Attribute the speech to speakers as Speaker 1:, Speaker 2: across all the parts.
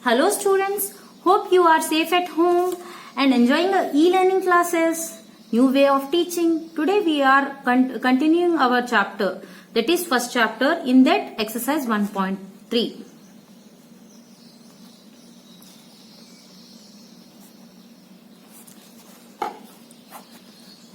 Speaker 1: Hello students, hope you are safe at home and enjoying e-learning classes, new way of teaching. Today we are continuing our chapter, that is first chapter in that exercise 1.3.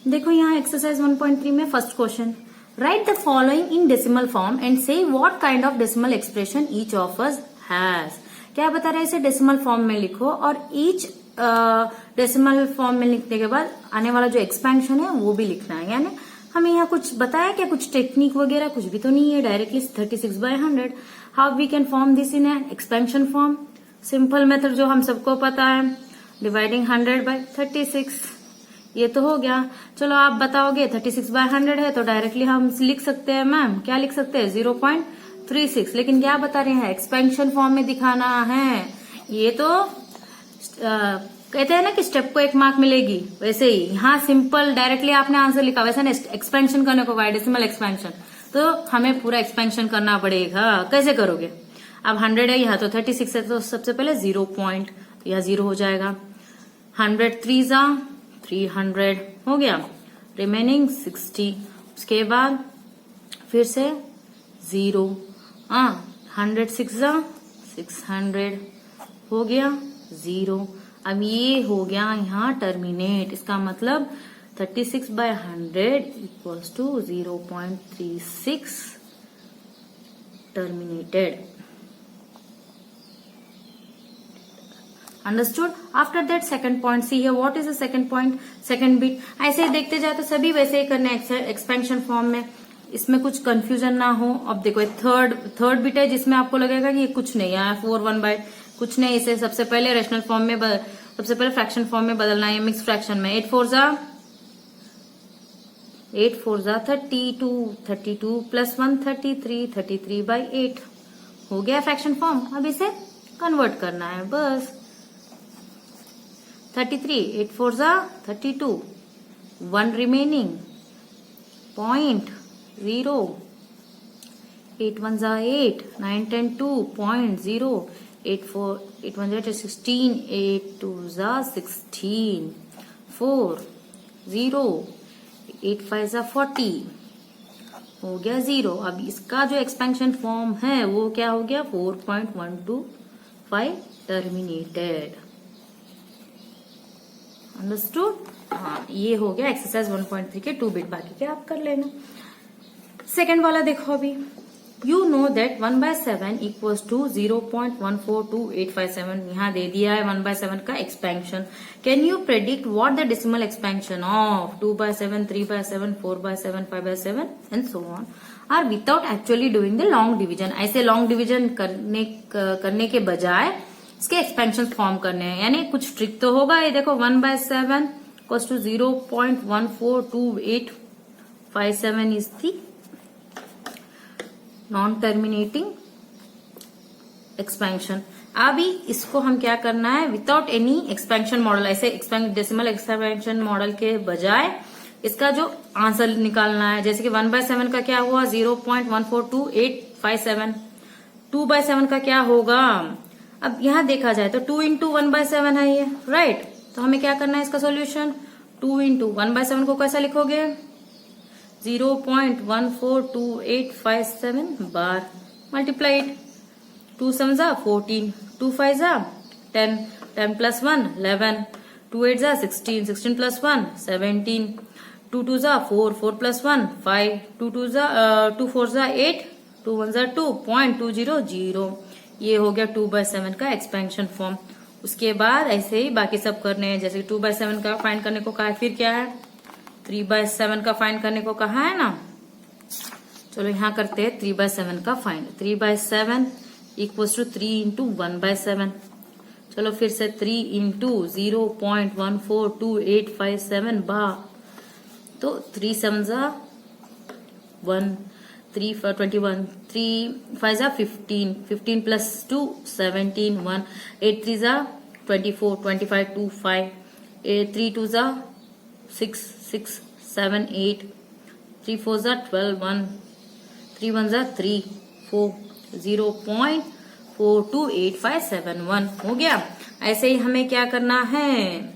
Speaker 1: देखो यहाँ exercise 1.3 में first question, write the following in decimal form and say what kind of decimal expression each of us has. क्या बता रहा है, इसे decimal form में लिखो और ईच डेसिमल फॉर्म में लिखने के बाद आने वाला जो एक्सपेंशन है वो भी लिखना है। यानी हमें यहाँ कुछ बताया क्या, कुछ टेक्निक वगैरह कुछ भी तो नहीं है, directly 36/100 how we can form this in an expansion form. Simple method जो हम सबको पता है, डिवाइडिंग 100/36, ये तो हो गया। चलो आप बताओगे 36/100 है तो डायरेक्टली हम लिख सकते हैं, मैम क्या लिख सकते हैं 0.36, लेकिन क्या बता रहे हैं एक्सपेंशन फॉर्म में दिखाना है। ये तो कहते हैं ना कि स्टेप को 1 मार्क मिलेगी, वैसे ही यहाँ सिंपल डायरेक्टली आपने आंसर लिखा, वैसे ना एक्सपेंशन करने को डेसिमल एक्सपेंशन तो हमें पूरा एक्सपेंशन करना पड़ेगा। कैसे करोगे, अब 100 है यहाँ तो 36 है तो सबसे पहले 0 पॉइंट या 0 हो जाएगा। 100 300 हो गया, रिमेनिंग 60, उसके बाद फिर से 0, 100 600 हो गया 0। अब ये हो गया यहाँ टर्मिनेट, इसका मतलब 36/100 equals to 0.36 terminated. Understood. After that second point, see here what is the second point, second bit. ऐसे ही देखते जाए तो सभी वैसे ही करने एक्सपेंशन फॉर्म में, इसमें कुछ कंफ्यूजन ना हो। अब देखो थर्ड बिट है जिसमें आपको लगेगा कि ये कुछ नहीं है, 4/1 कुछ नहीं, इसे सबसे पहले रेशनल फॉर्म में सबसे पहले फ्रैक्शन फॉर्म में बदलना है, मिक्स फ्रैक्शन में। 8 4 32, 32 + 1 33, 33/8 हो गया फ्रैक्शन फॉर्म। अब इसे कन्वर्ट करना है बस। 33, 8 4 32, 1 रिमेनिंग, 0.0, 8 1 8, 9 10 2.0, 8 1 16, 8 2 16, 4 0, 8 5 40 हो गया 0। अब इसका जो एक्सपेंशन फॉर्म है वो क्या हो गया 4.125 टर्मिनेटेड। अंडरस्टूड। हाँ, ये हो गया एक्सरसाइज 1.3 के 2 बिट। बाकी के आप कर लेना। सेकेंड वाला देखो, अभी you know that 1/7 equals to 0.142857। यहाँ दे दिया है 1/7 का expansion. Can you predict what the decimal expansion of 2/7, 3/7, 4/7, 5/7 and so on are without actually doing the long division. ऐसे लॉन्ग डिवीजन करने के बजाय इसके एक्सपेंशन फॉर्म करने हैं, यानी कुछ ट्रिक तो होगा। ये देखो 1/7 equals to 0.142857 is the non terminating expansion. अभी इसको हम क्या करना है, विदाउट एनी एक्सपेंशन मॉडल, ऐसे डेसिमल एक्सपेंशन मॉडल के बजाय इसका जो आंसर निकालना है। जैसे कि 1/7 का क्या हुआ 0.142857, 2/7 का क्या होगा। अब यहां देखा जाए तो 2 × 1/7 है ये, राइट। तो हमें क्या करना है इसका सॉल्यूशन, 2 × 1/7 को कैसा लिखोगे 0.142857 बार, मल्टीप्लाई इट, 2 7 14, 2 5 10, 10 + 1 11, 2 8 16, 16 + 1 17, 2 2 4, 4 + 1 5, 2 4 8, 2 1 2.200। ये हो गया 2/7 का एक्सपेंशन फॉर्म। उसके बाद ऐसे ही बाकी सब करने हैं। जैसे 2/7 का फाइंड करने को कहा है, फिर क्या है 3/7 का फाइंड करने को कहा है ना। चलो यहाँ करते हैं 3/7 का फाइंड। 3/7 equals to 3 × 1/7। चलो फिर से 3 × 0.142857 बार, तो 3 7 1, 3 21, 3 5 15, 15 + 2 17, 1 8 3 24, 25 2 5, 3 2 6 6 7 8, 3 4 12, 1 3 1 3 4, 428571 हो गया। ऐसे ही हमें क्या करना है,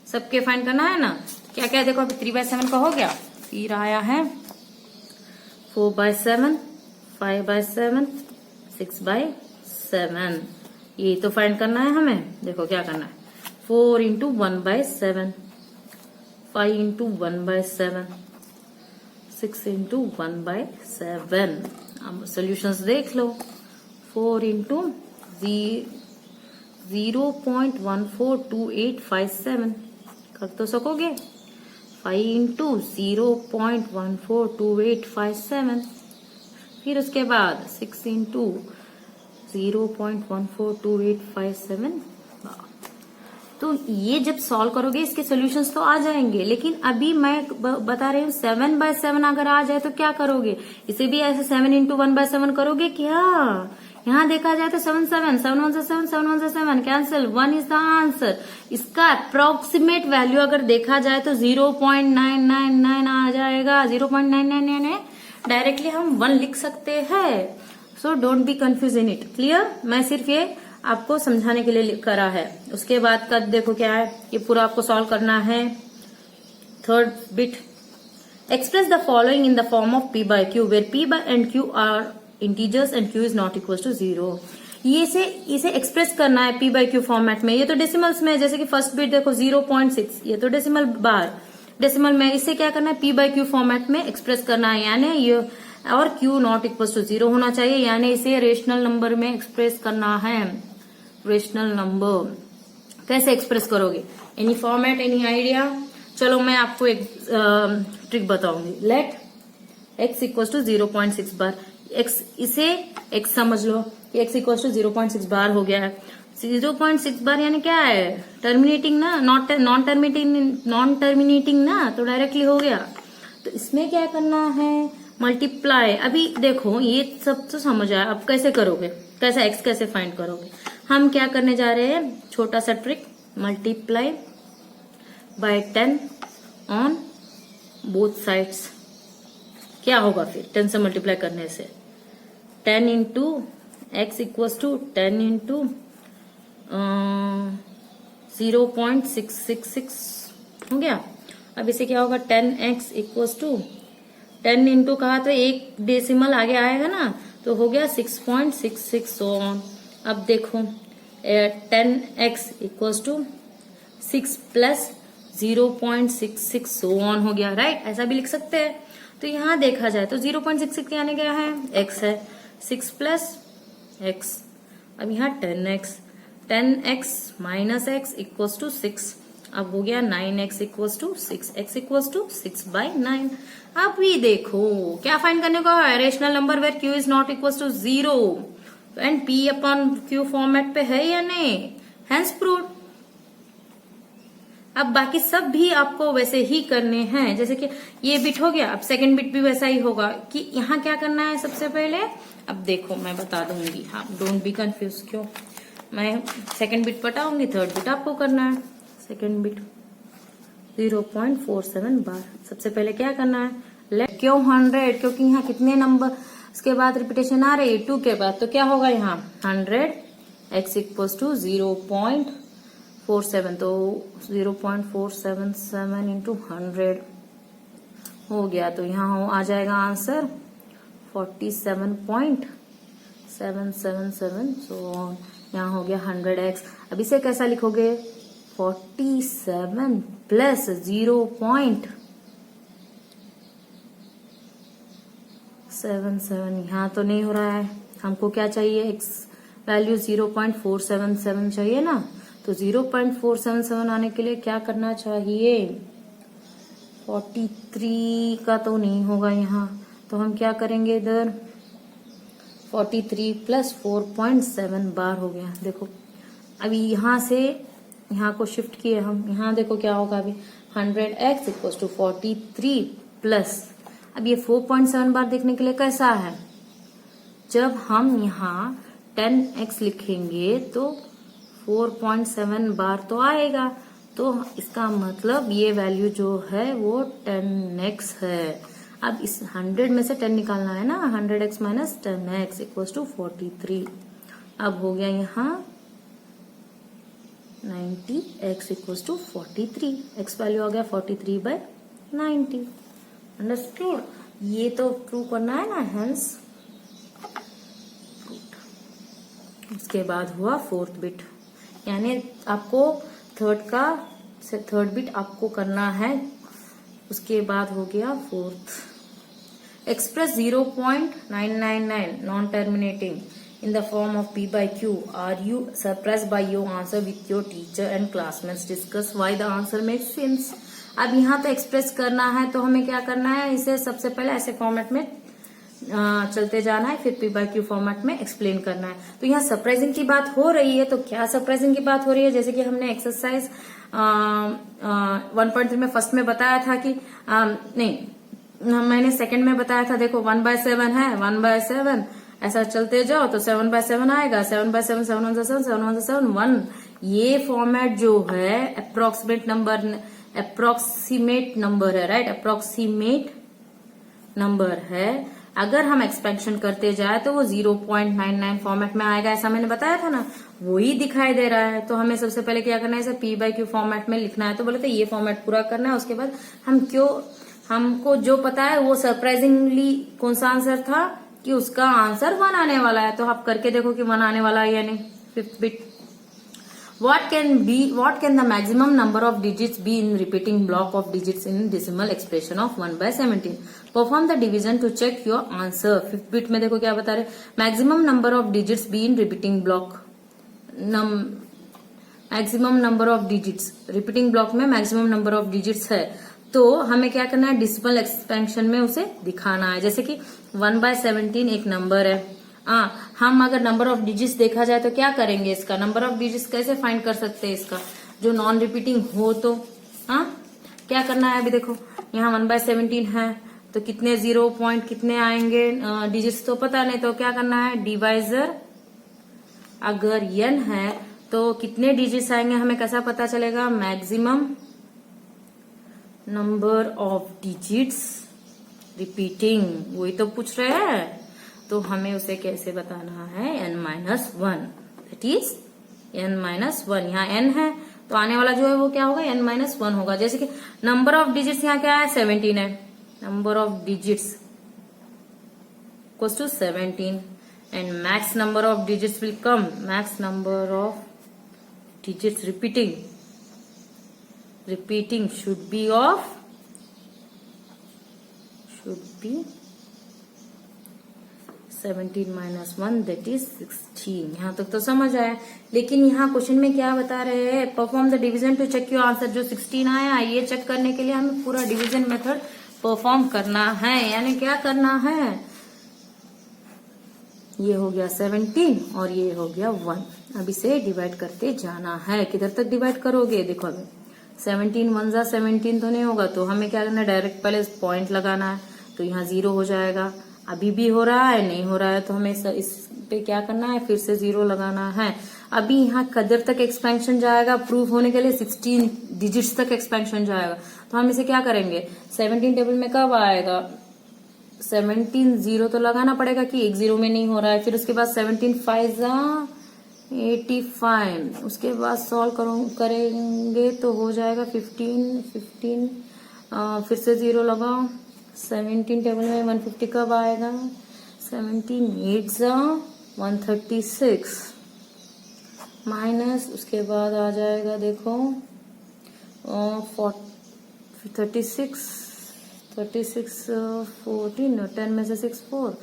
Speaker 1: सबके फाइंड करना है ना। क्या क्या देखो, अभी 3/7 का हो गया, फिर आया है 4/7, 5/7, 6/7, ये तो फाइंड करना है हमें। देखो क्या करना है, 4 इंटू 1/7, 5 इंटू 1/7, 6 इंटू 1/7। अब सोल्यूशंस देख लो, 4 इंटू 0.142857 कर तो सकोगे। 5 इंटू 0.142857, फिर उसके बाद 6 इंटू 0.142857। तो ये जब सॉल्व करोगे इसके सॉल्यूशंस तो आ जाएंगे, लेकिन अभी मैं बता रही हूँ 7/7 अगर आ जाए तो क्या करोगे, इसे भी ऐसे 7 इंटू 1/7 करोगे क्या। यहाँ देखा जाए तो 7 7 7 1 7 7 1 7 कैंसिल, 1 इज द आंसर। इसका अप्रोक्सीमेट वैल्यू अगर देखा जाए तो 0.999 आ जाएगा। 0.999 डायरेक्टली हम 1 लिख सकते हैं। So don't be confuse in it. Clear, मैं सिर्फ ये आपको समझाने के लिए करा है। उसके बाद का देखो क्या है, ये पूरा आपको सॉल्व करना है। Third bit, express the following in the form of p by q where p by and q are integers and q is not equal to 0। ये इसे एक्सप्रेस करना है p by q फॉर्मेट में। ये तो decimals में है, जैसे कि फर्स्ट बिट देखो 0.6, ये तो डेसिमल बार डेसिमल में। इसे क्या करना है, p by q फॉर्मेट में एक्सप्रेस करना है, यानी ये और q नॉट इक्वल टू 0 होना चाहिए, यानी इसे रेशनल नंबर में एक्सप्रेस करना है। रेशनल नंबर कैसे एक्सप्रेस करोगे, एनी फॉर्मेट, एनी आइडिया। चलो मैं आपको एक ट्रिक बताऊंगी। Let x equal to 0.6 bar, x इसे x समझ लो कि x इक्वल टू 0.6 बार हो गया है। 0.6 बार यानी क्या है, टर्मिनेटिंग ना, नॉन टर्मिनेटिंग ना, तो डायरेक्टली हो गया। तो इसमें क्या करना है, मल्टीप्लाई। अभी देखो ये सब तो समझ आया, अब कैसे करोगे, कैसे x कैसे फाइंड करोगे। हम क्या करने जा रहे हैं, छोटा सा trick, multiply by 10 on both sides. क्या होगा फिर 10 से मल्टीप्लाई करने से, 10 into x equals to 10 into 0.666 हो गया। अब इसे क्या होगा, 10x इक्वल्स टू 10 इंटू कहा तो एक डेसिमल आगे आएगा ना, तो हो गया 6.66 सो ऑन। अब देखो 10x equals to 6 plus 0.66 so on हो गया, राइट। ऐसा भी लिख सकते हैं। तो यहाँ देखा जाए तो 0.66 यानी क्या है, x है, 6 प्लस x। अब यहाँ 10x minus x equals to 6। अब हो गया 9x equals to 6, x equals to 6/9। अब भी देखो क्या फाइंड करने को है, rational number where q is not equals to 0 and p upon q format पे है या नहीं, हेंस प्रूव्ड। अब बाकी सब भी आपको वैसे ही करने हैं, जैसे कि ये बिट हो गया, अब सेकंड बिट भी वैसा ही होगा कि यहाँ क्या करना है सबसे पहले। अब देखो मैं बता दूंगी, हाँ डोंट बी कंफ्यूज। क्यों, मैं सेकंड बिट बताऊंगी, थर्ड बिट आपको करना है। सेकंड बिट 0.47 बार। सबसे पहले क्या करना है, लेट क्यों 100, क्योंकि यहाँ कितने नंबर उसके बाद रिपीटेशन आ रही है 2 के बाद, तो क्या होगा यहाँ 100 x इक्वल्स टू 0.47, तो 0.477 इंटू 100 हो गया। तो यहाँ आ जाएगा आंसर 47.777। सो यहाँ हो गया 100x। अब इसे कैसा लिखोगे, 47 प्लस 0.77, यहाँ तो नहीं हो रहा है, हमको क्या चाहिए, x वैल्यू 0.477 चाहिए ना। तो 0.477 आने के लिए क्या करना चाहिए, 43 का तो नहीं होगा यहाँ, तो हम क्या करेंगे इधर 43 प्लस 4.7 बार हो गया। देखो अभी यहाँ से यहाँ को शिफ्ट किए हम, यहाँ देखो क्या होगा अभी 100x इक्वल्स टू 43 प्लस, अब ये 4.7 बार देखने के लिए कैसा है, जब हम यहाँ 10x लिखेंगे तो 4.7 बार तो आएगा, तो इसका मतलब ये वैल्यू जो है वो 10x है। अब इस 100 में से 10 निकालना है ना, 100x minus 10x equals to 43। अब हो गया यहाँ 90 x equals to 43, x value आ गया 43/90। अंडरस्टूड? ये तो प्रूव करना है ना, हेंस। उसके बाद हुआ फोर्थ बिट, यानी आपको थर्ड बिट आपको करना है। उसके बाद हो गया fourth. Express 0.999 non terminating in the form of P by Q. Are you surprised by your answer with your teacher and classmates? Discuss why the answer makes sense. अब यहाँ तो एक्सप्रेस करना है, तो हमें क्या करना है, इसे सबसे पहले ऐसे फॉर्मेट में चलते जाना है, फिर P by Q फॉर्मेट में एक्सप्लेन करना है। तो यहाँ सरप्राइजिंग की बात हो रही है, तो क्या सरप्राइजिंग की बात हो रही है? जैसे कि हमने एक्सरसाइज 1.3 में फर्स्ट में बताया था कि मैंने सेकंड में बताया था, देखो 1/7 है, 1/7 ऐसा चलते जाओ तो 7/7 आएगा, 7/7, 7 1 7, 7 1 7 1। ये फॉर्मेट जो है अप्रोक्सीमेट नंबर है, राइट, अप्रोक्सीमेट नंबर है। अगर हम एक्सपेंशन करते जाए तो वो 0.99 फॉर्मेट में आएगा, ऐसा मैंने बताया था ना, वही दिखाई दे रहा है। तो हमें सबसे पहले क्या करना है, इसे P by Q फॉर्मेट में लिखना है। तो बोले तो ये फॉर्मेट पूरा करना है। उसके बाद हमको जो पता है वो सरप्राइजिंगली कौन सा आंसर था कि उसका आंसर 1 आने वाला है। तो आप करके देखो कि 1 आने वाला है या नहीं। Fifth bit, what can the maximum number of digits be in repeating block of digits in decimal expression of 1/17? Perform the division to check your answer. Fifth bit में देखो क्या बता रहे, maximum number of digits be in repeating block. Maximum number of digits repeating block में maximum number of digits है, तो हमें क्या करना है, डेसिमल एक्सपेंशन में उसे दिखाना है। जैसे कि 1/17 एक नंबर है, हम अगर नंबर ऑफ डिजिट्स देखा जाए तो क्या करेंगे, इसका नंबर ऑफ डिजिट्स कैसे फाइंड कर सकते हैं, इसका जो नॉन रिपीटिंग हो। तो क्या करना है, अभी देखो यहाँ 1/17 है, तो कितने 0 पॉइंट कितने आएंगे, डिजिट्स तो पता नहीं, तो क्या करना है, डिवाइजर अगर n है तो कितने डिजिट्स आएंगे, हमें कैसा पता चलेगा, maximum number of digits repeating, वही तो पूछ रहे हैं। तो हमें उसे कैसे बताना है, n-1, दैट इज n-1। यहाँ n है तो आने वाला जो है वो क्या होगा, n-1 होगा। जैसे कि नंबर ऑफ डिजिट्स यहाँ क्या है, 17 है, number of digits equals to 17 and max number of digits will come, max number of digits repeating should be 17 minus 1 that is 16। यहाँ तक तो समझ आया। लेकिन यहाँ क्वेश्चन में क्या बता रहे हैं, perform the division to check your answer. जो 16 आया ये चेक करने के लिए हमें पूरा डिवीजन मेथड परफॉर्म करना है, यानी क्या करना है, ये हो गया 17 और ये हो गया 1। अब इसे डिवाइड करते जाना है। किधर तक डिवाइड करोगे, देखो अभी 17 1 जा 17 तो नहीं होगा, तो हमें क्या करना है, डायरेक्ट पहले पॉइंट लगाना है। तो यहाँ 0 हो जाएगा, अभी भी हो रहा है, नहीं हो रहा है, तो हमें इस पे क्या करना है, फिर से 0 लगाना है। अभी यहाँ किधर तक एक्सपेंशन जाएगा, प्रूफ होने के लिए 16 डिजिट्स तक एक्सपेंशन जाएगा। तो हम इसे क्या करेंगे, 17 टेबल में कब आएगा, 17 0 तो लगाना पड़ेगा कि एक 0 में नहीं हो रहा है। फिर उसके बाद 17 5 जा 85, उसके बाद सॉल्व करेंगे तो हो जाएगा 15 फिर से 0 लगाओ। 17 टेबल में 150 कब आएगा, 17 8 जा 136 माइनस, उसके बाद आ जाएगा देखो 36 14, 10 में से 6 4,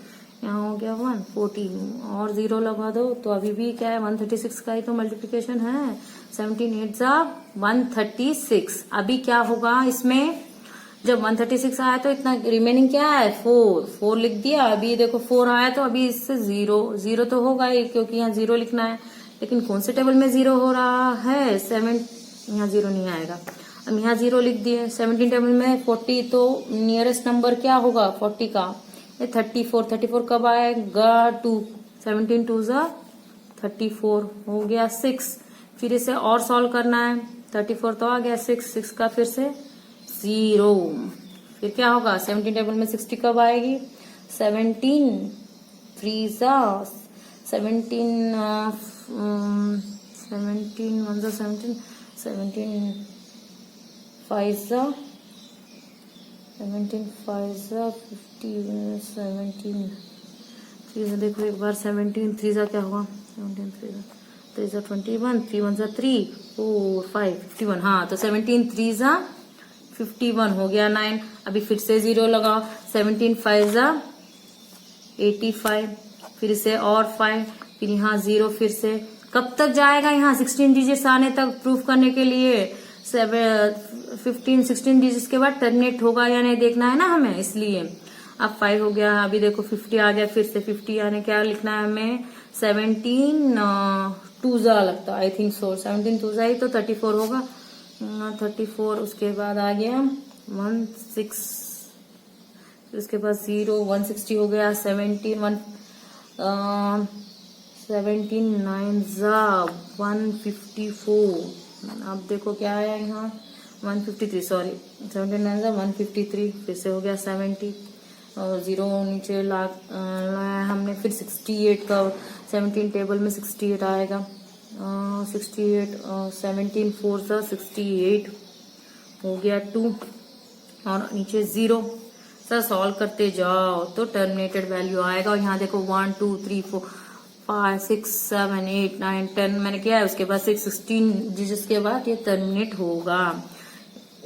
Speaker 1: यहाँ हो गया 1 14 और 0 लगा दो। तो अभी भी क्या है, 136 का ही तो मल्टीप्लिकेशन है। 17 8 जा 136। अभी क्या होगा इसमें, जब 136 आया तो इतना रिमेनिंग क्या है, 4 लिख दिया। अभी देखो 4 आया तो अभी इससे 0 तो होगा ही, क्योंकि यहाँ 0 लिखना है। लेकिन कौन से टेबल में 0 हो रहा है, 7, यहाँ 0 नहीं आएगा। अब यहाँ 0 लिख दिए। 17 टेबल में 40, तो नियरेस्ट नंबर क्या होगा 40 का, 34 कब आएगा, 2 17 2 जा 34 हो गया 6। फिर इसे और सॉल्व करना है, 34 तो आ गया, 6 का फिर से 0। फिर क्या होगा, 17 टेबल में 60 कब आएगी, 17 3 जा 17 1 जा 17 17 5 जा 17 5 जा 50 17 3 जा देखो एक बार 17 3 जा क्या होगा 17 3 जा 21 3 1 जा 3 4 5 51 हाँ तो 17 3 जा 51 हो गया 9। अभी फिर से 0 लगाओ 17 5 जा 85 फिर से और 5 फिर यहाँ 0 फिर से कब तक जाएगा यहाँ 16 डिजिट्स आने तक प्रूफ करने के लिए 16 डिजिट्स के बाद टर्मिनेट होगा या नहीं देखना है ना हमें, इसलिए अब 5 हो गया। अभी देखो 50 आ गया फिर से 50 यानी क्या लिखना है हमें 17 2 जा लगता आई थिंक सो 17 2 जा ही तो 34 होगा 34। उसके बाद आ गया 16 उसके बाद 0 160 हो गया 17 9 जा 154। अब देखो क्या आया यहाँ 153 सॉरी 79 जा 153 फिर से हो गया 70 और 0 नीचे लाया हमने फिर 68 का 17 टेबल में 68 आएगा 68 17 4 जा 68 हो गया 2 और नीचे 0 सर सॉल्व करते जाओ तो टर्मिनेटेड वैल्यू आएगा। और यहाँ देखो 1 2 3 4 5 6 7 8 9 10 मैंने किया है उसके बाद 16 डिजिट्स के बाद ये टर्मिनेट होगा।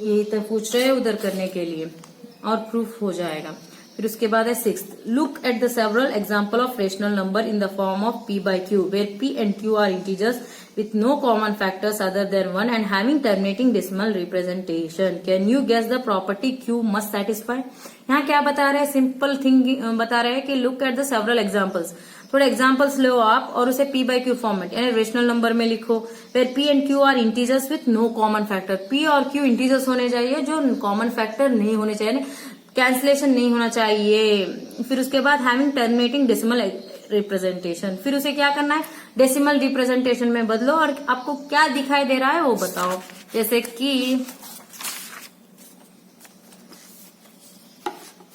Speaker 1: ये तो पूछ रहे हैं उधर करने के लिए और प्रूफ हो जाएगा। फिर उसके बाद है 6th look at the several example of rational number in the form of p by q where p and q are integers with no common factors other than 1 and having terminating decimal representation. Can you guess the property q must satisfy? यहाँ क्या बता रहे हैं simple thing बता रहे हैं कि look at the several examples. थोड़े एग्जांपल्स लो आप और उसे p by q फॉर्मेट यानी रेशनल नंबर में लिखो। फिर p and q are integers with no common factor. p और q इंटीजर्स होने चाहिए जो कॉमन फैक्टर नहीं होने चाहिए कैंसिलेशन नहीं होना चाहिए। फिर उसके बाद हैविंग टर्मिनेटिंग डेसिमल रिप्रेजेंटेशन। फिर उसे क्या करना है डेसिमल रिप्रेजेंटेशन में बदलो और आपको क्या दिखाई दे रहा है वो बताओ। जैसे कि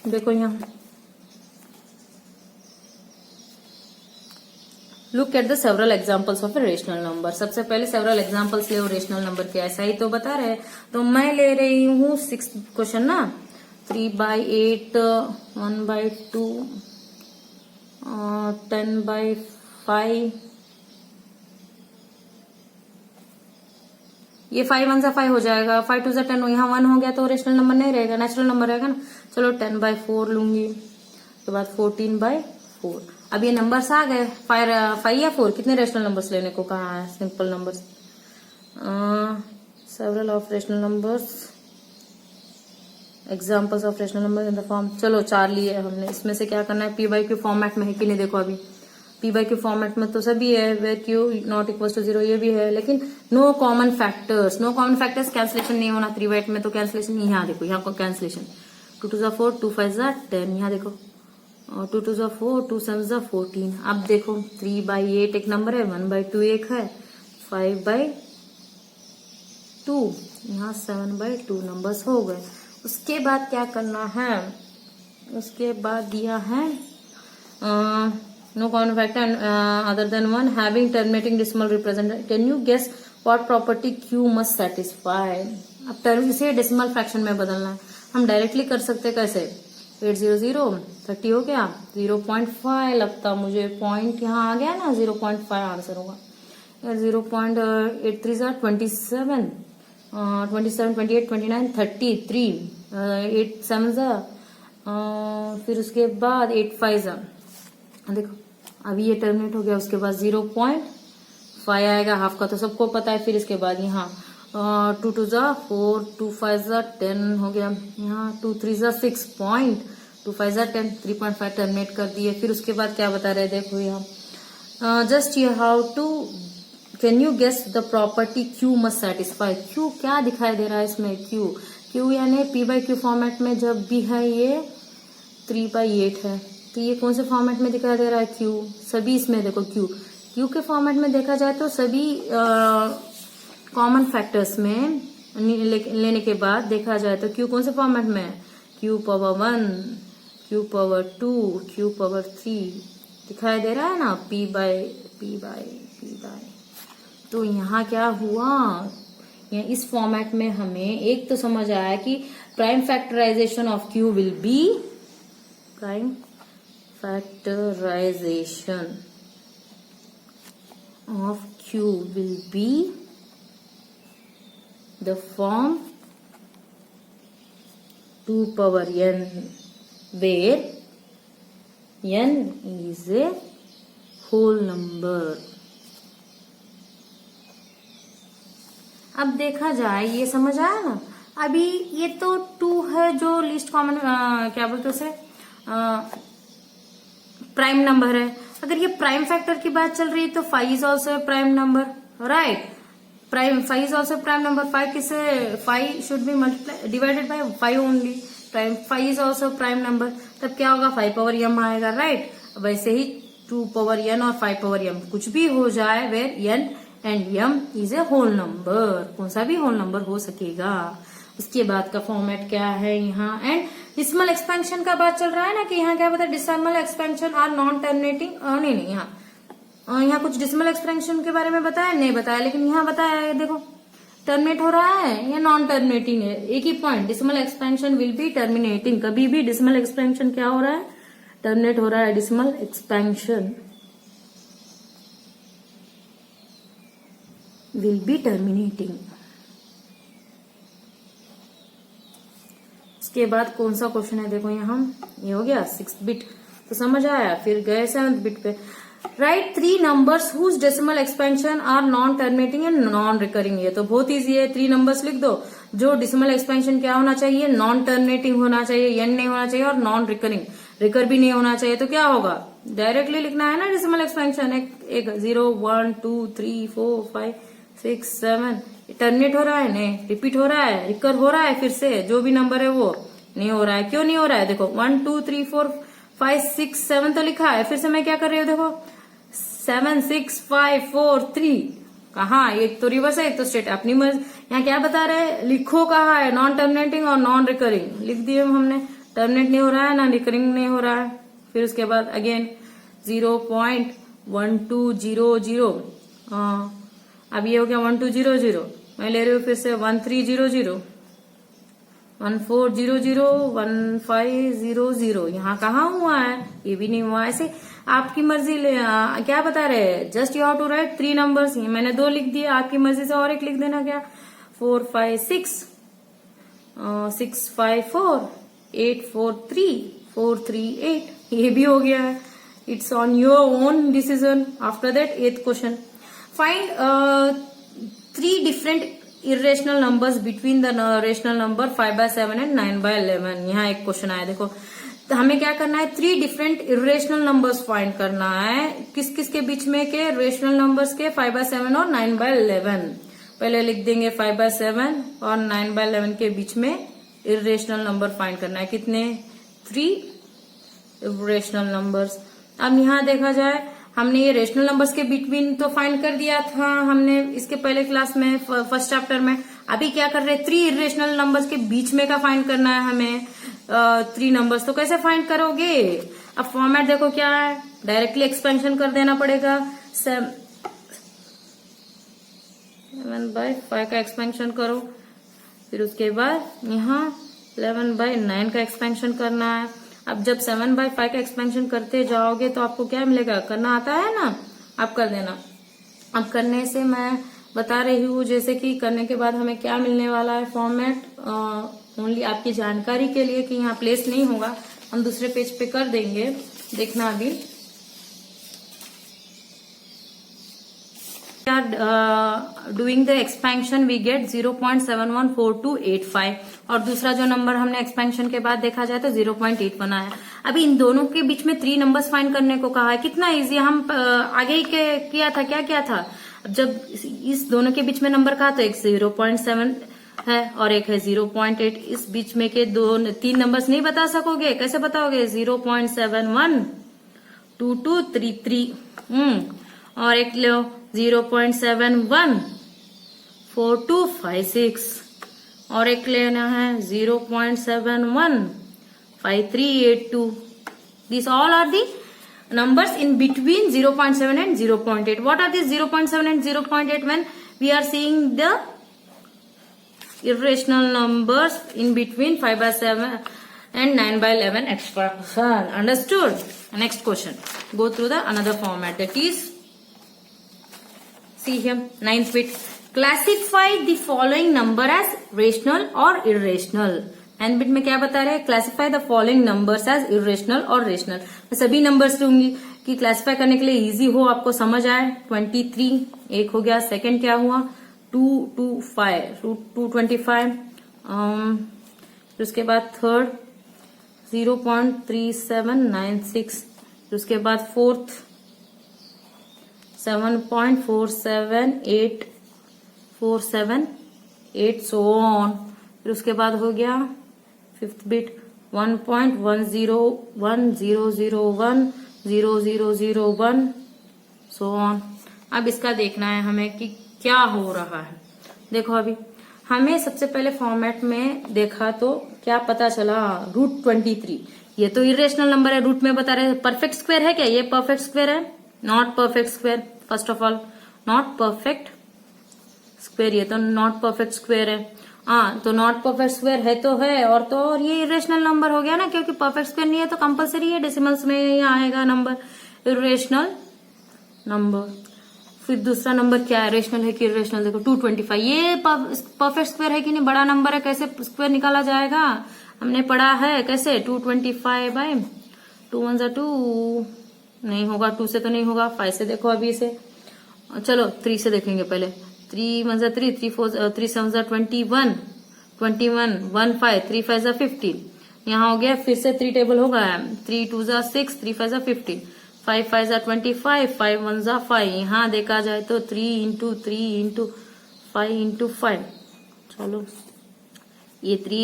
Speaker 1: देखो यहाँ look at the several examples of a rational number. सबसे पहले सेवरल एग्जाम्पल्स ले रेशनल नंबर के, ऐसा ही तो बता रहे हैं। तो मैं ले रही हूँ 6th क्वेश्चन ना 3 by 8 1 by 2 10 by 5 ये 5 1 जा 5 हो जाएगा 5 2 जा 10 यहाँ 1 हो गया तो रेशनल नंबर नहीं रहेगा नेचुरल नंबर रहेगा ना। चलो 10 by 4 लूंगी उसके बाद 14 by 4। अब ये नंबर्स आ गए 5 या 4 कितने रेशनल नंबर्स लेने को कहा है simple numbers several of rational numbers examples of rational number in the form. चलो 4 लिए हमने। इसमें से क्या करना है p by q फॉर्मेट में है कि नहीं देखो अभी p by q फॉर्मेट में तो सभी है where q not equal to 0 ये भी है लेकिन no common factors. No common factors cancellation नहीं होना 3 by 8 में तो कैंसिलेशन यहाँ देखो यहाँ को कैंसिलेशन 2 2 जा 4 2 5 जा 10 यहाँ देखो 2 2 जा 4 2 7 जा 14। अब देखो 3 by 8 एक नंबर है 1 by 2 एक है 5 by 2 यहाँ 7 by 2 नंबर्स हो गए। उसके बाद क्या करना है उसके बाद दिया है no common factor other than 1 having terminating decimal representation. Can you guess what property q must satisfy. अब टर्म इसे डेसिमल फ्रैक्शन में बदलना है। हम डायरेक्टली कर सकते कैसे 800 30 हो गया 0.5 लगता मुझे पॉइंट यहाँ आ गया ना 0.5 आंसर होगा। 0.83 जा 27 27 28 29 33 8 7 जा फिर उसके बाद 8 5 जा देखो अभी ये टर्मिनेट हो गया। उसके बाद 0.5 आएगा हाफ का तो सबको पता है। फिर इसके बाद यहाँ 2 2 जा 4 2 5 जा 10 हो गया यहाँ 2 3 जा 6 पॉइंट 2 5 जा 10 3.5 टर्मिनेट कर दिए। फिर उसके बाद क्या बता रहे देखो यहाँ just you how to can you guess the property q must satisfy. q क्या दिखाई दे रहा है इसमें q यानी p by q फॉर्मेट में जब भी है ये 3 by 8 है तो ये कौन से फॉर्मेट में दिखाई दे रहा है q सभी इसमें देखो q के फॉर्मेट में देखा जाए तो सभी कॉमन फैक्टर्स में लेने के बाद देखा जाए तो q कौन से फॉर्मेट में है q power 1 q power 2 q power 3 दिखाई दे रहा है ना, p by p by p by. तो यहाँ क्या हुआ, इस फॉर्मेट में हमें एक तो समझ आया कि prime factorisation of q will be, prime factorisation of q will be the form 2 power n where n is a whole number। अब देखा जाए, ये समझ आया ना। अभी ये तो 2 है जो लीस्ट कॉमन क्या बोलते उसे प्राइम नंबर है। अगर ये प्राइम फैक्टर की बात चल रही है तो 5 is also prime number, right. Prime 5 is also prime number. 5 किसे, 5 should be multiply divided by 5 only. Prime 5 is also prime number, तब क्या होगा 5 पावर m आएगा, राइट। वैसे ही 2 पावर n और 5 पावर m कुछ भी हो जाए, where n and m is a whole number, कौन सा भी होल नंबर हो सकेगा। उसके बाद का फॉर्मेट क्या है यहाँ, एंड डेसिमल एक्सपेंशन का बात चल रहा है ना, कि यहाँ क्या पता decimal expansion are non terminating, नहीं यहाँ कुछ डेसिमल एक्सपेंशन के बारे में बताया नहीं बताया, लेकिन यहाँ बताया है, देखो टर्मिनेट हो रहा है या नॉन टर्मिनेटिंग है, एक ही point, decimal expansion will be terminating. कभी भी डेसिमल एक्सपेंशन क्या हो रहा है, टर्मिनेट हो रहा है। Decimal expansion will be terminating. इसके बाद कौन सा क्वेश्चन है, देखो यहाँ ये हो गया 6 बिट, तो समझ आया। फिर गए 7 बिट पे, write 3 numbers whose decimal expansion are non terminating and non recurring. ये तो बहुत इजी है, 3 नंबर्स लिख दो जो डेसिमल एक्सपेंशन क्या होना चाहिए, नॉन टर्मिनेटिंग होना चाहिए, n नहीं होना चाहिए और नॉन रिकरिंग, रिकर भी नहीं होना चाहिए। तो क्या होगा, डायरेक्टली लिखना है ना डेसिमल एक्सपेंशन, एक 0 1 2 3 4 5 6 7, टर्मिनेट हो रहा है, नहीं रिपीट हो रहा है, रिकर हो रहा है, फिर से जो भी नंबर है वो नहीं हो रहा है। क्यों नहीं हो रहा है, देखो 1 2 3 4 5 6 7 तो लिखा है, फिर से मैं क्या कर रही हूँ, देखो 7 6 5 4 3, कहा एक तो रिवर्स है एक तो स्ट्रेट, अपनी मर्जी। यहाँ क्या बता रहे हैं, लिखो कहा है नॉन टर्मिनेटिंग और नॉन रिकरिंग, लिख दिए हमने, टर्मिनेट नहीं हो रहा है ना रिकरिंग नहीं हो रहा है। फिर उसके बाद अगेन 0.1200, अब ये हो गया 1200, मैं ले रही हूँ फिर से 1300, 1400, 1500, यहाँ कहाँ हुआ है, ये भी नहीं हुआ। ऐसे आपकी मर्जी क्या बता रहे हैं, just you have to write 3 numbers, मैंने 2 लिख दिए, आपकी मर्जी से और एक लिख देना, क्या 4 5 6 6 5 4 8 4 3 4 3 8, ये भी हो गया है। It's on your own decision. After that 8th question, find 3 different irrational numbers between the rational number 5/7 and 9/11। यहाँ एक क्वेश्चन आया, देखो तो हमें क्या करना है, 3 डिफरेंट इरेशनल नंबर्स फाइंड करना है, किस किस के बीच में के, रेशनल नंबर्स के 5/7 और 9/11। पहले लिख देंगे 5/7 और 9/11 के बीच में इरेशनल नंबर फाइंड करना है, कितने, 3 इरेशनल नंबर्स। अब यहाँ देखा जाए, हमने ये रेशनल नंबर्स के बिटवीन तो फाइंड कर दिया था हमने इसके पहले क्लास में, फर्स्ट चैप्टर में। अभी क्या कर रहे हैं, 3 इरेशनल नंबर्स के बीच में का फाइंड करना है हमें, 3 नंबर्स। तो कैसे फाइंड करोगे, अब फॉर्मेट देखो क्या है, डायरेक्टली एक्सपेंशन कर देना पड़ेगा, 7/5 का एक्सपेंशन करो, फिर उसके बाद यहाँ 11/9 का एक्सपेंशन करना है। अब जब 7/5 का एक्सपेंशन करते जाओगे तो आपको क्या मिलेगा, करना आता है ना, आप कर देना। अब करने से मैं बता रही हूँ, जैसे कि करने के बाद हमें क्या मिलने वाला है, फॉर्मेट ओनली आपकी जानकारी के लिए कि यहाँ प्लेस नहीं होगा, हम दूसरे पेज पे कर देंगे, देखना अभी। Doing the expansion we get 0.714285, और दूसरा जो नंबर हमने एक्सपेंशन के बाद देखा जाए तो 0.81 आया। अभी इन दोनों के बीच में 3 नंबर्स फाइंड करने को कहा है, कितना इजी, हम आगे ही किया था, क्या किया था, जब इस दोनों के बीच में नंबर कहा तो एक 0.7 है और एक है 0.8, इस बीच में के 3 नंबर्स नहीं बता सकोगे, कैसे बताओगे, 0.712233, और एक लो 0.714256, और एक लेना है 0.715382। This all are the numbers in between 0.7 and 0.8. What are these 0.7 and 0.8 when we are seeing the irrational numbers in between 5 by 7 and 9 by 11 expression? Understood? Next question. Go through the another format, that is, see here, 9th bit. Classify the following number as rational or irrational. 9th bit में क्या बता रहे हैं? Classify the following numbers as irrational और rational. मैं सभी numbers लूंगी कि क्लासीफाई करने के लिए इजी हो, आपको समझ आए. 23 एक हो गया. सेकंड क्या हुआ? 225. उसके बाद थर्ड 0.3796. उसके बाद फोर्थ 7.47848 सो ऑन. फिर उसके बाद हो गया फिफ्थ बिट 1.1010010001 सो ऑन. अब इसका देखना है हमें कि क्या हो रहा है. देखो अभी हमें सबसे पहले फॉर्मेट में देखा तो क्या पता चला, √23. ये तो इरेशनल नंबर है, रूट में बता रहे हैं. परफेक्ट स्क्वायर है क्या? ये परफेक्ट स्क्वायर है? Not perfect square. First of all not perfect square, ये तो नॉट परफेक्ट स्क्वायर है. हाँ, तो नॉट परफेक्ट स्क्वायर है तो है, और तो और ये इरेशनल नंबर हो गया ना, क्योंकि परफेक्ट स्क्वायर नहीं है तो कंपलसरी है डेसिमल्स में ही आएगा नंबर इरेशनल नंबर. फिर दूसरा नंबर क्या है, रेशनल है कि इरेशनल? देखो 225, ये परफेक्ट स्क्वायर है कि नहीं? बड़ा नंबर है, कैसे स्क्वायर निकाला जाएगा? हमने पढ़ा है कैसे. 225 बाय 2 1 2 नहीं होगा, 2 से तो नहीं होगा. 5 से देखो अभी इसे. चलो 3 से देखेंगे पहले. 3 1 3 3 4 3 7 21 21 1 5 3 5 15. यहाँ हो गया. फिर से 3 टेबल होगा. 3 2 6 3 5 15 5 5 25 5 1 5. यहाँ देखा जाए तो 3 इंटू 3 इंटू 5 इंटू 5. चलो ये 3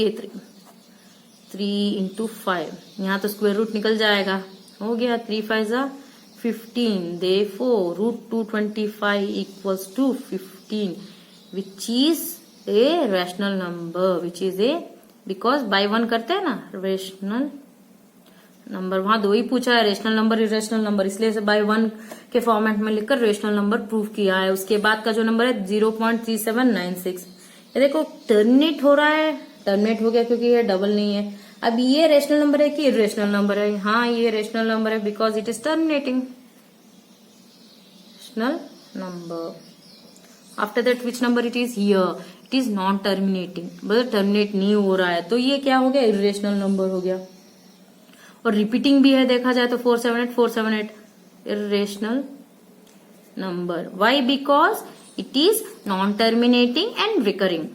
Speaker 1: इंटू 5. यहाँ तो स्क्वायर रूट निकल जाएगा. हो गया 3 5 15. Therefore √225 equals to 15, which is a rational number. Which is a, because by 1 करते हैं ना, rational नंबर. वहां 2 ही पूछा है, रेशनल नंबर इरेशनल नंबर, इसलिए से बाय 1 के फॉर्मेट में लिखकर रेशनल नंबर प्रूव किया है. उसके बाद का जो नंबर है 0.3796. ये देखो टर्मिनेट हो रहा है. टर्मिनेट हो गया क्योंकि ये डबल नहीं है. अब ये रेशनल नंबर है कि इरेशनल नंबर है? हाँ, ये रेशनल नंबर है because it is terminating. Rational number. After that which number it is? Here it is non terminating. मतलब टर्मिनेट नहीं हो रहा है, तो ये क्या हो गया? इरेशनल नंबर हो गया. और रिपीटिंग भी है, देखा जाए तो 478 irrational number. Why? Because it is non terminating and recurring.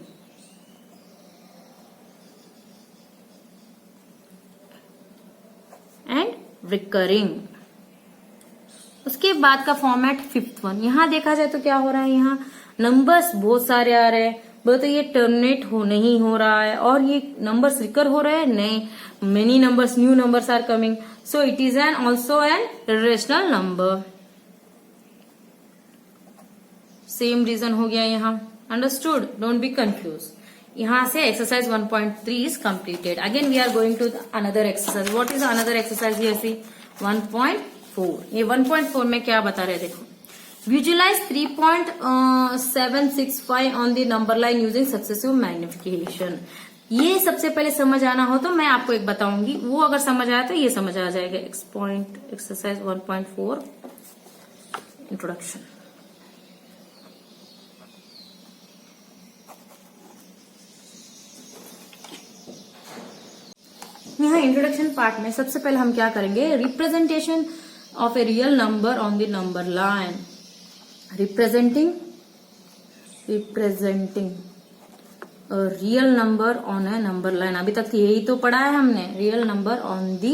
Speaker 1: उसके बाद का फॉर्मेट फिफ्थ वन. यहां देखा जाए तो क्या हो रहा है, यहाँ नंबर्स बहुत सारे आ रहे हैं. बोले तो ये टर्मिनेट नहीं हो रहा है, और ये नंबर्स रिकर हो रहे हैं. नहीं, many numbers, new numbers are coming, so it is an also an irrational number. Same reason हो गया यहाँ. अंडरस्टूड? Don't be confuse. यहाँ से exercise 1.3 is completed. Again we are going to another exercise. What is another exercise? Here see 1.4. ये 1.4 में क्या बता रहे, देखो. Visualize 3.765 on the number line using successive magnification. ये सबसे पहले समझ आना हो तो मैं आपको एक बताऊंगी, वो अगर समझ आया तो ये समझ आ जाएगा. Exercise 1.4 introduction. यहाँ इंट्रोडक्शन पार्ट में सबसे पहले हम क्या करेंगे, representation of a real number on the number line. Representing real number on A number line. अभी तक यही तो पढ़ा है हमने, real number on the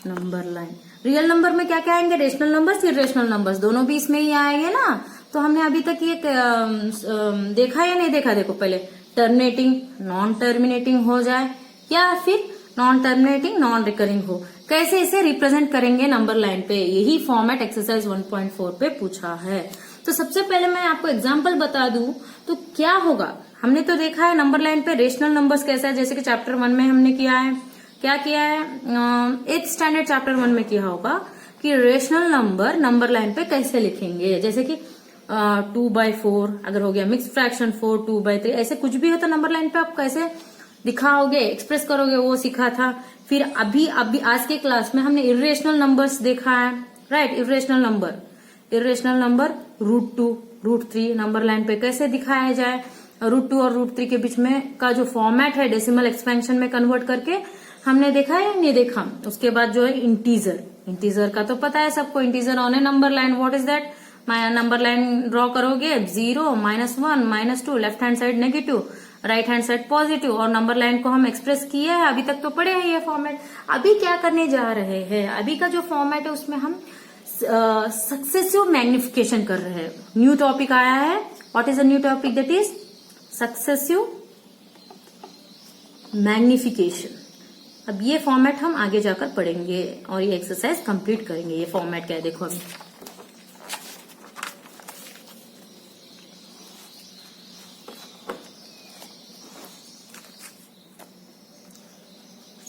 Speaker 1: number line. Real number में क्या क्या आएंगे, रेशनल नंबर्स, इरेशनल नंबर्स, दोनों भी इसमें ही आएंगे ना. तो हमने अभी तक ये देखा या नहीं देखा? देखो पहले टर्मिनेटिंग नॉन टर्मिनेटिंग हो जाए, या फिर नॉन टर्मिनेटिंग नॉन रिकरिंग हो. कैसे इसे रिप्रेजेंट करेंगे नंबर लाइन पे, यही फॉर्मेट एक्सरसाइज 1.4 पे पूछा है. तो सबसे पहले मैं आपको एग्जांपल बता दूं तो क्या होगा. हमने तो देखा है नंबर लाइन पे रेशनल नंबर्स कैसा है, जैसे कि चैप्टर 1 में हमने किया है. क्या किया है, 8th स्टैंडर्ड चैप्टर 1 में किया होगा कि रेशनल नंबर नंबर लाइन पे कैसे लिखेंगे। जैसे कि 2/4 अगर हो गया, मिक्स फ्रैक्शन 4, 2/3, ऐसे कुछ भी हो तो नंबर लाइन पे आप कैसे दिखाओगे, एक्सप्रेस करोगे, वो सीखा था। फिर अभी आज के क्लास में हमने इरेशनल नंबर्स देखा है, right. Irrational number √2, √3 number line पे कैसे दिखाया जाए। √2 और √3 के बीच में का जो फॉर्मेट है डेसिमल एक्सपेंशन में कन्वर्ट करके हमने देखा है या नहीं देखा। उसके बाद जो है इंटीजर का तो पता है सबको, integer on A number line, what is that. Number line draw करोगे 0, -1, -2, left hand side negative, right hand side positive, और नंबर लाइन को हम एक्सप्रेस किए हैं, अभी तक तो पढ़े हैं ये फॉर्मेट। अभी क्या करने जा रहे हैं, अभी का जो फॉर्मेट है उसमें हम सक्सेसिव मैग्निफिकेशन कर रहे हैं। न्यू टॉपिक आया है, what is the new topic, that is successive magnification. अब ये फॉर्मेट हम आगे जाकर पढ़ेंगे और ये एक्सरसाइज कंप्लीट करेंगे। ये फॉर्मेट क्या है देखो अभी,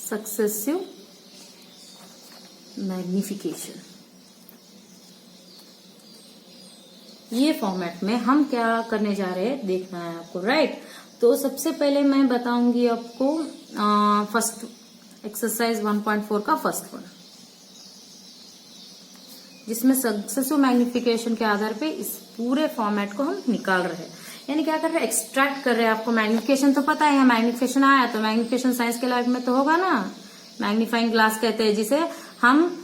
Speaker 1: सक्सेसिव मैग्निफिकेशन। ये फॉर्मेट में हम क्या करने जा रहे हैं देखना है आपको, राइट। तो सबसे पहले मैं बताऊंगी आपको फर्स्ट एक्सरसाइज 1.4 का फर्स्ट वन, जिसमें सक्सेसिव मैग्निफिकेशन के आधार पे इस पूरे फॉर्मेट को हम निकाल रहे हैं। यानी क्या कर रहे हैं, एक्सट्रैक्ट कर रहे हैं। आपको मैग्निफिकेशन तो पता है, मैग्निफिकेशन आया तो मैग्निफिकेशन साइंस के लाइफ में तो होगा ना, मैग्नीफाइंग ग्लास कहते हैं जिसे हम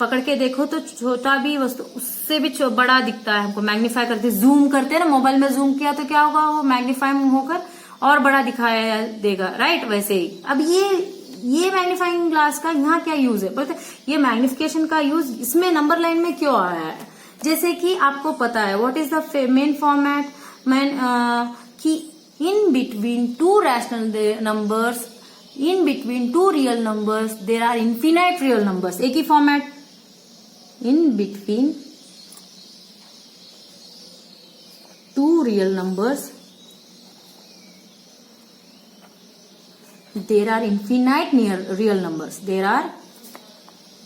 Speaker 1: पकड़ के देखो तो छोटा भी वस्तु उससे भी बड़ा दिखता है हमको, मैग्नीफाई करते, जूम करते हैं ना, मोबाइल में जूम किया तो क्या होगा, वो मैग्नीफाई होकर और बड़ा दिखाया देगा, राइट। वैसे ही अब ये मैग्नीफाइंग ग्लास का यहाँ क्या यूज है बोलते, ये मैग्निफिकेशन का यूज इसमें नंबर लाइन में क्यों आया है। जैसे कि आपको पता है what is the main format, कि in between two rational numbers, in between two real numbers there are infinite real numbers. एक ही format, in between two real numbers there are infinite real numbers, there are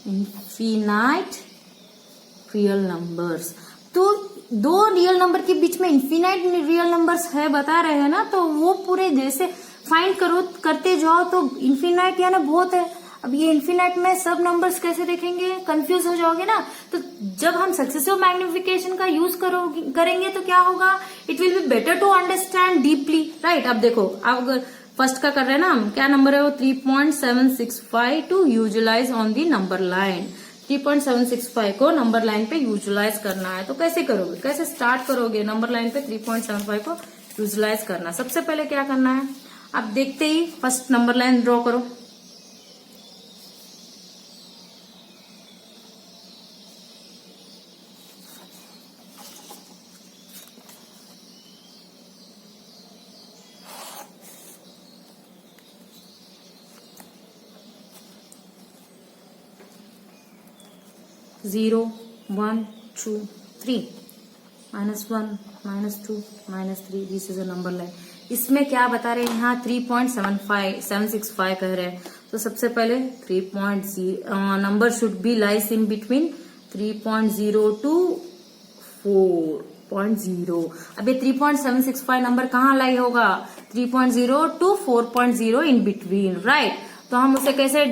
Speaker 1: infinite real numbers। तो दो real number के बीच में infinite real numbers है बता रहे हैं ना, तो वो पूरे जैसे फाइंड करते जाओ तो इन्फिनाइट यानी बहुत है। अब ये इन्फिनाइट में सब नंबर्स कैसे देखेंगे, कंफ्यूज हो जाओगे ना। तो जब हम सक्सेसिव मैग्निफिकेशन का यूज करेंगे तो क्या होगा, it will be better to understand deeply, right. अब देखो, अब फर्स्ट का कर रहे हैं ना हम, क्या नंबर है वो 3.765 to visualize on the number line. 3.765 को नंबर लाइन पे यूजुलाइज करना है, तो कैसे करोगे, कैसे स्टार्ट करोगे नंबर लाइन पे 3.75 को यूजुलाइज करना। सबसे पहले क्या करना है, आप देखते ही फर्स्ट नंबर लाइन ड्रॉ करो। Zero, 1, 2, 3, -1, -2, -3, this is a number line. इसमें क्या बता रहे हैं, यहाँ 3.765 कह रहे हैं। तो सबसे पहले 3.0 number should be lies in between 3.0 to 4.0। अब ये 3.765 नंबर कहाँ लाई होगा, 3.0 to 4.0 इन बिटवीन, राइट। तो हम उसे कैसे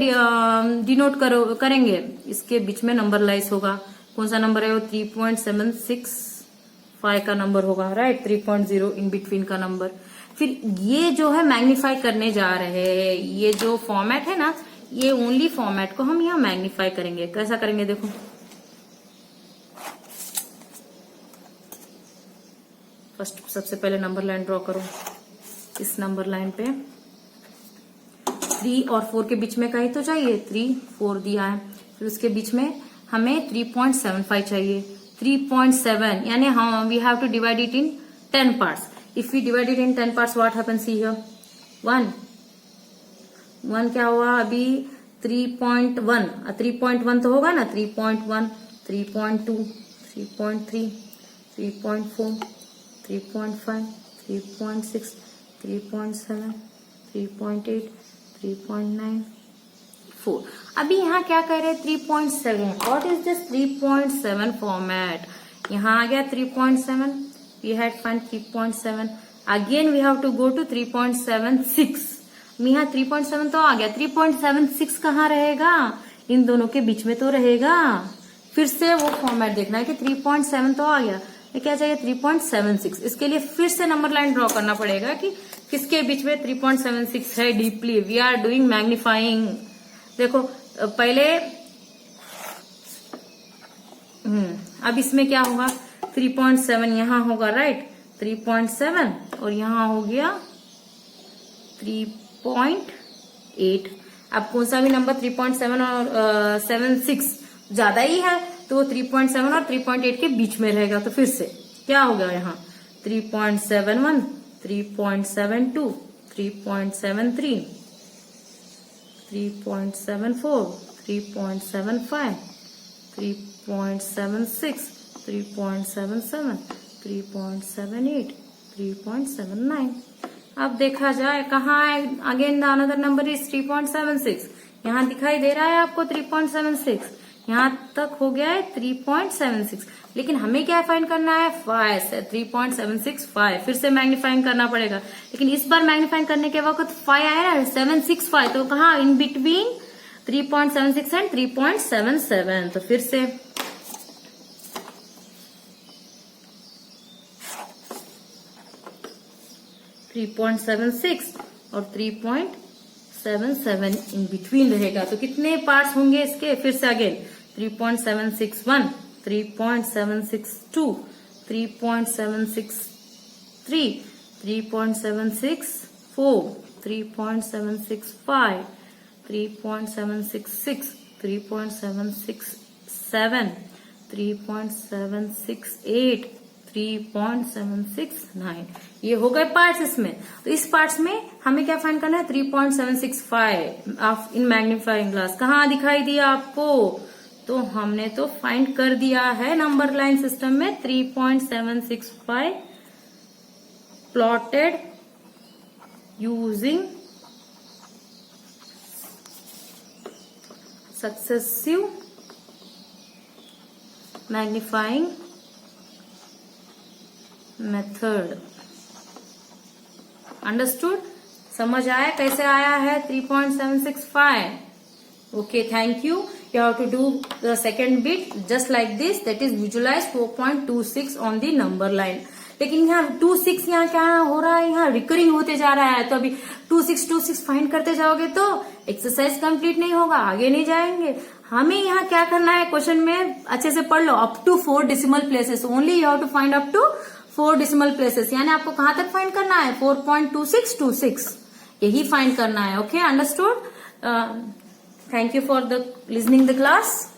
Speaker 1: डिनोट करेंगे, इसके बीच में नंबर लाइज होगा। कौन सा नंबर है वो, 3.765 का नंबर होगा, राइट। 3.0 इन बिटवीन का नंबर। फिर ये जो है मैग्नीफाई करने जा रहे हैं, ये जो फॉर्मेट है ना, ये ओनली फॉर्मेट को हम यहाँ मैग्नीफाई करेंगे। कैसा करेंगे देखो, फर्स्ट सबसे पहले नंबर लाइन ड्रॉ करो। इस नंबर लाइन पे 3 और 4 के बीच में का ही तो चाहिए, 3, 4 दिया है। फिर उसके बीच में हमें 3.75 चाहिए, 3.7 यानी हम we have to divide it in 10 parts. If we divide it in 10 parts what happens here, 1 क्या हुआ अभी, 3.1 तो होगा ना, 3.1, 3.2, 3.3, 3.4, 3.5, 3.6, 3.7, 3.8, 3.9, 4। अभी यहाँ क्या कह रहे हैं 3.7, व्हाट इज दिस 3.7 फॉर्मेट। यहाँ आ गया 3.7, we had find 3.7, again we have to go to 3.76। यहाँ 3.7 तो आ गया, 3.76 कहाँ रहेगा, इन दोनों के बीच में तो रहेगा। फिर से वो फॉर्मेट देखना है कि 3.7 तो आ गया, ये क्या चाहिए 3.76। इसके लिए फिर से नंबर लाइन ड्रॉ करना पड़ेगा कि किसके बीच में 3.76 है। Deeply we are doing magnifying. देखो पहले अब इसमें क्या होगा 3.7 यहाँ होगा, राइट 3.7 और यहाँ हो गया 3.8। अब कौन सा भी नंबर 3.7 और 76 ज्यादा ही है तो 3.7 और 3.8 के बीच में रहेगा। तो फिर से क्या होगा यहाँ 3.71, 3.72, 3.73, 3.74, 3.75, 3.76, 3.77, 3.78, 3.79। अब देखा जाए कहाँ है, अगेन अनदर नंबर इज 3.76। यहाँ दिखाई दे रहा है आपको 3.76, यहाँ तक हो गया है 3.76, लेकिन हमें क्या फाइंड करना है 5 से 3.765। फिर से मैग्नीफाइंग करना पड़ेगा, लेकिन इस बार मैग्नीफाइंग करने के वक्त 5 आया ना 765, तो कहाँ इन बिटवीन 3.76 एंड 3.77। तो फिर से .76 और 3.77 इन बिटवीन रहेगा। तो कितने पार्ट्स होंगे इसके, फिर से अगेन 3.761, 3.762, 3.763, 3.764, 3.765, 3.766, 3.767, 3.768, 3.769। ये हो गए पार्ट्स इसमें। तो इस पार्ट्स में हमें क्या फाइंड करना है 3.765 इन मैग्नीफाइंग ग्लास। कहाँ दिखाई दिया आपको, तो हमने तो फाइंड कर दिया है नंबर लाइन सिस्टम में 3.765 plotted using successive magnifying method. Understood, समझ आया कैसे आया है 3.765। Okay, thank you. You have to do the second bit just like this, that is visualize 4.26 on the number line। लेकिन यहाँ 26 यहाँ क्या हो रहा है, यहाँ रिकरिंग होते जा रहा है। तो अभी 26 फाइंड करते जाओगे तो एक्सरसाइज कंप्लीट नहीं होगा, आगे नहीं जाएंगे। हमें यहाँ क्या करना है, क्वेश्चन में अच्छे से पढ़ लो, up to 4 decimal places only you have to find up to 4 decimal places. यानी आपको कहाँ तक फाइंड करना है 4.2626, यही फाइंड करना है। Okay, understood. Thank you for the listening the class.